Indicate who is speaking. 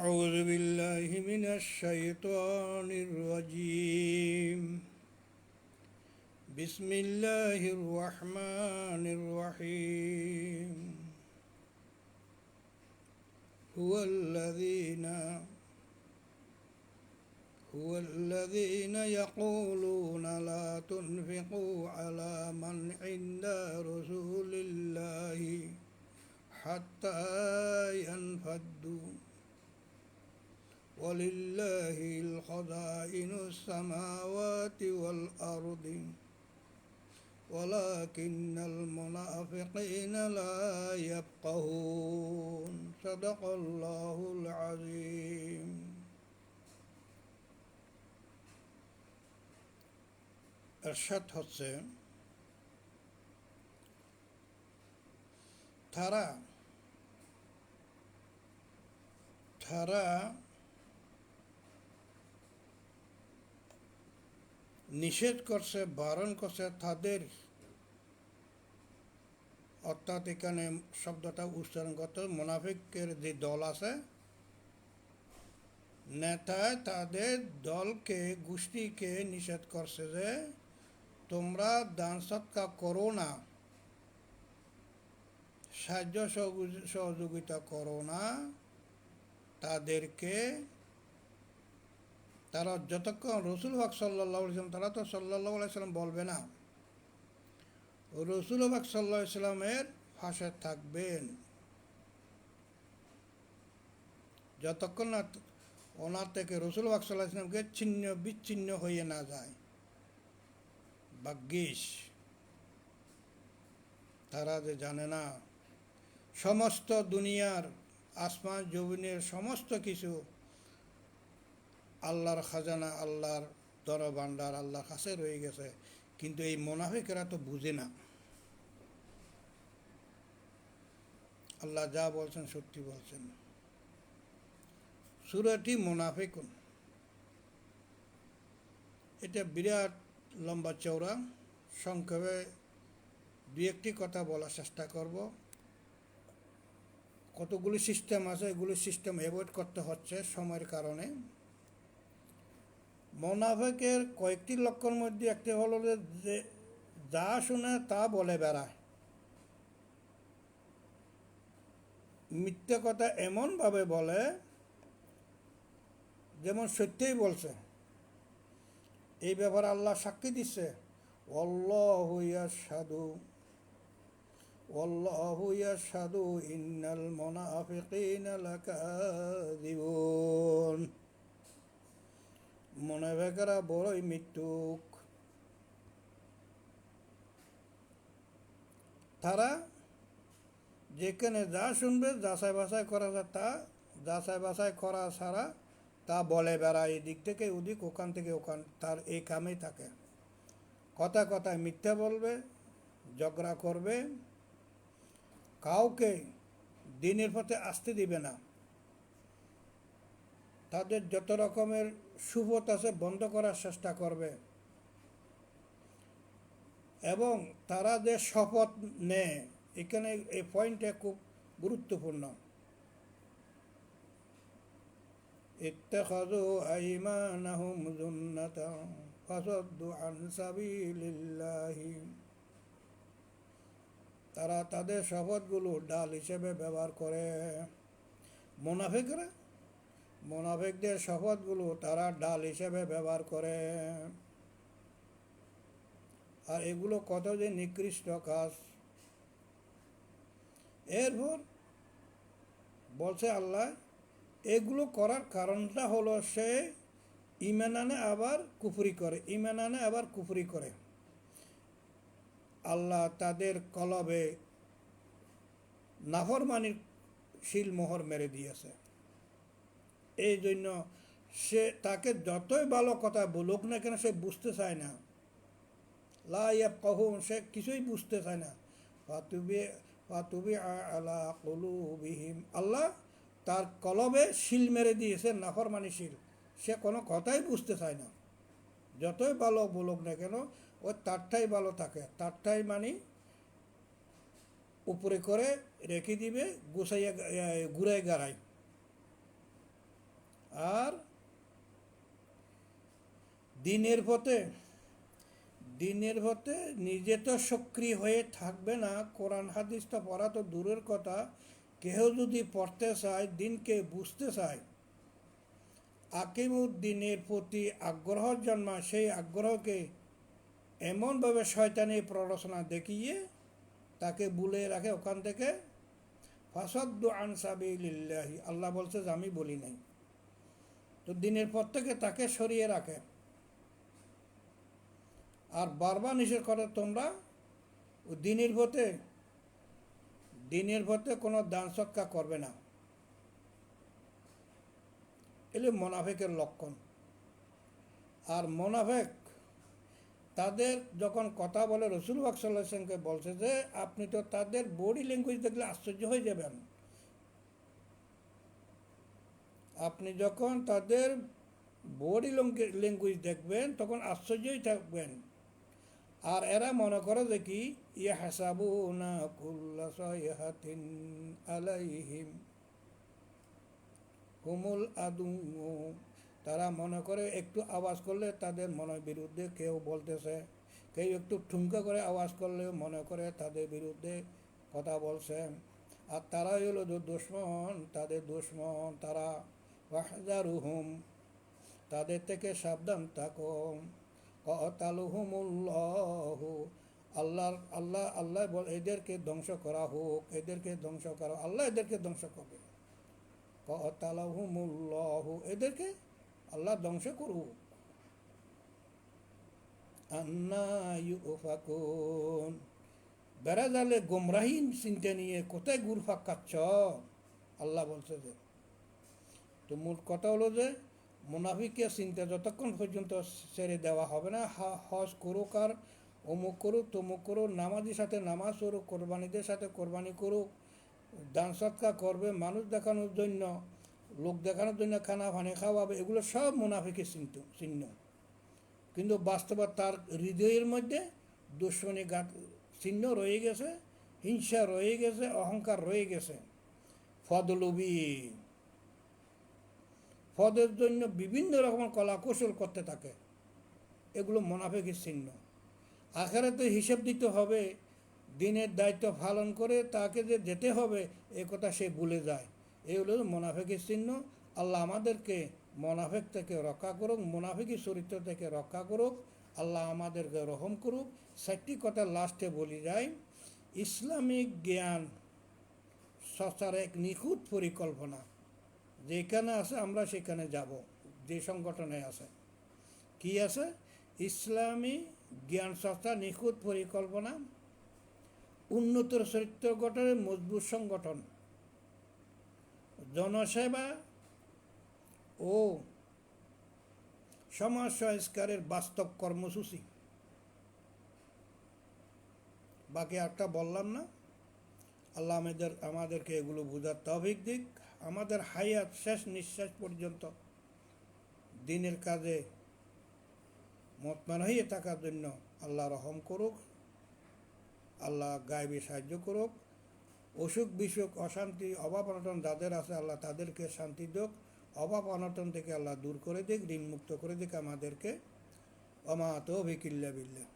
Speaker 1: أعوذ بالله من الشيطان الرجيم. بسم الله الرحمن الرحيم. هو الذين يقولون لا تنفقوا على من عند رسول الله حتى ينفضوا ولله الخزائن السماوات والأرض ولكن المنافقين لا يفقهون. صدق الله العظيم. এরশাদ হচ্ছে তারা নিষেধ করছে, বারণ করছে তাদের, অর্থাৎ এখানে শব্দটা উচ্চারণ করতে মুনাফিকের যে দল আছে, নেতায় তাদের দলকে, গোষ্ঠীকে নিষেধ করছে যে তোমরা দান সৎকার করো না, সাহায্য সহযোগিতা করো না তাদেরকে। তারা যতক্ষণ রসুল হক সাল্লাল্লাহু আলাইহি ওয়াসাল্লাম, তারা তো সাল্লাল্লাহু আলাইহি ওয়াসাল্লাম বলবে না, রসুল হক সাল্লাল্লাহু আলাইহি ওয়াসাল্লামের পাশে থাকবেন, যতক্ষণ না ওনার থেকে রসুল হক সাল্লাল্লাহু আলাইহি ওয়াসাল্লামকে ছিন্ন বিচ্ছিন্ন হয়ে না যায়। ভাগ্যিস তারা যে জানে না সমস্ত দুনিয়ার আসমান জমিনের সমস্ত কিছু আল্লাহর খাজানা, আল্লাহর দরভাণ্ডার আল্লাহর কাছে রয়ে গেছে, কিন্তু এই মুনাফিকরা তো বুঝে না। আল্লাহ যা বলছেন সত্যি বলছেন। সূরাটি মুনাফিকুন, এটা বিরাট লম্বা চওড়া, সংক্ষেপে দুই একটি কথা বলার চেষ্টা করব। কতগুলি সিস্টেম আছে, এগুলি সিস্টেম অ্যাভয়েড করতে হচ্ছে সময়ের কারণে। মুনাফিকের কয়েকটি লক্ষণ মধ্যে একটি হলো যে যা শুনে তা বলে বেড়ায়, মিথ্যে কথা এমনভাবে বলে যেমন সত্যিই বলছে। এই ব্যাপারে আল্লাহ সাক্ষী দিচ্ছে, ওয়াল্লাহু ইয়াশহাদু ইন্নাল মুনাফিকিনা লাকাযিবুন। মুনাফিকরা বড়ই মিথ্যুক। তারা যেখানে যা শুনবে যাচাই বাছাই করা যায়, তা যাচাই বাছাই করা ছাড়া তা বলে বেড়ায়, এদিক থেকে ওদিক, ওখান থেকে ওখান, তার এই কামেই থাকে। কথায় মিথ্যা বলবে, ঝগড়া করবে, কাউকে দিনের পথে আসতে দিবে না, তাদের যত রকমের সুপথ আছে বন্ধ করার চেষ্টা করবে, এবং তারা যে শপথ নেয়, এখানে এই পয়েন্টটা খুব গুরুত্বপূর্ণ। ইত্তাখাযু আইমানাহুম যুন্নাতান ফাসাদ্দু আন সাবিলিল্লাহি। তারা তাদের শপথগুলো ডাল হিসেবে ব্যবহার করে। মুনাফিকদের শপথগুলো তারা ডাল হিসেবে ব্যবহার করে, আর এগুলো কত যে নিকৃষ্ট কাজ। এরপর বলছে আল্লাহ, এগুলো করার কারণটা হলো সে ঈমান আনে আবার কুফরি করে, আল্লাহ তাদের কলবে নাফরমানির শিলমোহর মেরে দিয়েছে। এই জন্য সে, তাকে যতই ভালো কথা বলুক না কেন, সে বুঝতে চায় না। লা ইয়াফকাহুন, সে কিছুই বুঝতে চায় না। ফাতুবি আলা কুলুবিহিম, আল্লাহ তার কলবে শিল মেরে দিয়েছে, নাফরমানি শিল। সে কোনো কথাই বুঝতে চায় না, যতই ভালো বলুক না কেন, ও তারটাই ভালো থাকে, তারটাই মানে উপরে করে রেখে দিবে, গুছাইয়া ঘুরাই গাড়াই। আর দিনের পথে নিজে তো সক্রিয় হয়ে থাকবে না, কোরআন হাদিস তো পড়া তো দূরের কথা, কেউ যদি পড়তে চায়, দিনকে বুঝতে চায়, আকিমুদ্দিনের প্রতি আগ্রহ জন্মায়, সেই আগ্রহকে এমনভাবে শয়তানি প্ররোচনা দেখিয়ে তাকে বুলে রাখে ওখান থেকে। ফাসাদ্দু আন সাবিলিল্লাহি, আল্লাহ বলছে যে আমি বলি নাই। তো দিনের পর থেকে তাকে সরিয়ে রাখে আর বারবার নিষেধ করে তোমরা দিনের পথে কোনো দান সৎকার করবে না। এলে মোনাফেকের লক্ষণ। আর মোনাফেক তাদের যখন কথা বলে, রাসূলুল্লাহ সাল্লাল্লাহু আলাইহি ওয়াসাল্লামকে বলছে যে আপনি তো তাদের বডি ল্যাঙ্গুয়েজ দেখলে আশ্চর্য হয়ে যাবেন। আপনি যখন তাদের বডি ল্যাঙ্গুয়েজ দেখবেন তখন আশ্চর্যই থাকবেন। আর এরা মনে করে যে কি, ইয়াহসাবুনা কুল্লা সাইহাতিন আলাইহিম হুমুল আদু, তারা মনে করে একটু আওয়াজ করলে তাদের মনের বিরুদ্ধে কেউ বলতেছে, কেউ একটু ঠুমকা করে আওয়াজ করলে মনে করে তাদের বিরুদ্ধে কথা বলছে। আর তারাই হলো দুশ্মন, তাদের দুশ্মন তারা। ওয়াহজারুহুম, তাদের থেকে সাবধান থাকো। কাতালুহুমুল্লাহু, আল্লাহ বল এদেরকে ধ্বংস করা হোক, এদেরকে ধ্বংস করা, আল্লাহ এদেরকে ধ্বংস করবে। কাতালহুমুল্লাহু, এদেরকে আল্লাহ ধ্বংস করুক। আন্না ইউফাকুন, বেড়া জালে গোমরাহীন চিন্তা নিয়ে কোথায় ঘুরফাক খাচ্ছ, আল্লাহ বলছে যে। তো মূল কথা হলো যে মুনাফিকের চিন্তা যতক্ষণ পর্যন্ত ছেড়ে দেওয়া হবে না, হজ করুক আর অমুক করুক তমুক করুক, নামাজির সাথে নামাজ করুক, কোরবানিদের সাথে কোরবানি করুক, দান সৎকার করবে, মানুষ দেখানোর জন্য, লোক দেখানোর জন্য খানা ফানি খাওয়াবে, এগুলো সব মুনাফিকের চিহ্ন। কিন্তু বাস্তবে তার হৃদয়ের মধ্যে দুশ্মনী চিহ্ন রয়ে গেছে, হিংসা রয়ে গেছে, অহংকার রয়ে গেছে। ফদলুবি, পদের জন্য বিভিন্ন রকমের কলা কৌশল করতে থাকে, এগুলো মুনাফিকের চিহ্ন। আখিরাতে হিসাব দিতে হবে, দিনের দায়িত্ব পালন করে তাকে যে যেতে হবে এ কথা সে ভুলে যায়। এই হলো মুনাফিকের চিহ্ন। আল্লাহ আমাদেরকে মুনাফিক থেকে রক্ষা করুক, মুনাফিকি চরিত্র থেকে রক্ষা করুক, আল্লাহ আমাদেরকে রহম করুক। 4টি কথা লাস্টে বলি যায়। ইসলামিক জ্ঞান চর্চার এক নিখুঁত পরিকল্পনা, যেখানে আছে আমরা সেখানে যাব। যে সংগঠনে আছে কি আছে, ইসলামী জ্ঞান চর্চা নিখুঁত পরিকল্পনা, উন্নত চরিত্র গঠনের মজবুত সংগঠন, জনসেবা ও সমাজ সংস্কারের বাস্তব কর্মসূচি। বাকি একটা বললাম না। আল্লাহ আমাদেরকে এগুলো বোঝার তৌফিক দিক, আমাদের হায়াত শেষ নিঃশ্বাস পর্যন্ত দিনের কাজে মতমান হয়ে থাকার জন্য আল্লাহ রহম করুক, আল্লাহ গায়েবী সাহায্য করুক। অসুখ বিসুখ অশান্তি অভাব অনটন যাদের আছে আল্লাহ তাদেরকে শান্তি দিক, অভাব অনটন থেকে আল্লাহ দূর করে দিক, ঋণ মুক্ত করে দিক আমাদেরকে। ওমা তৌফিক ইল্লা বিল্লাহ।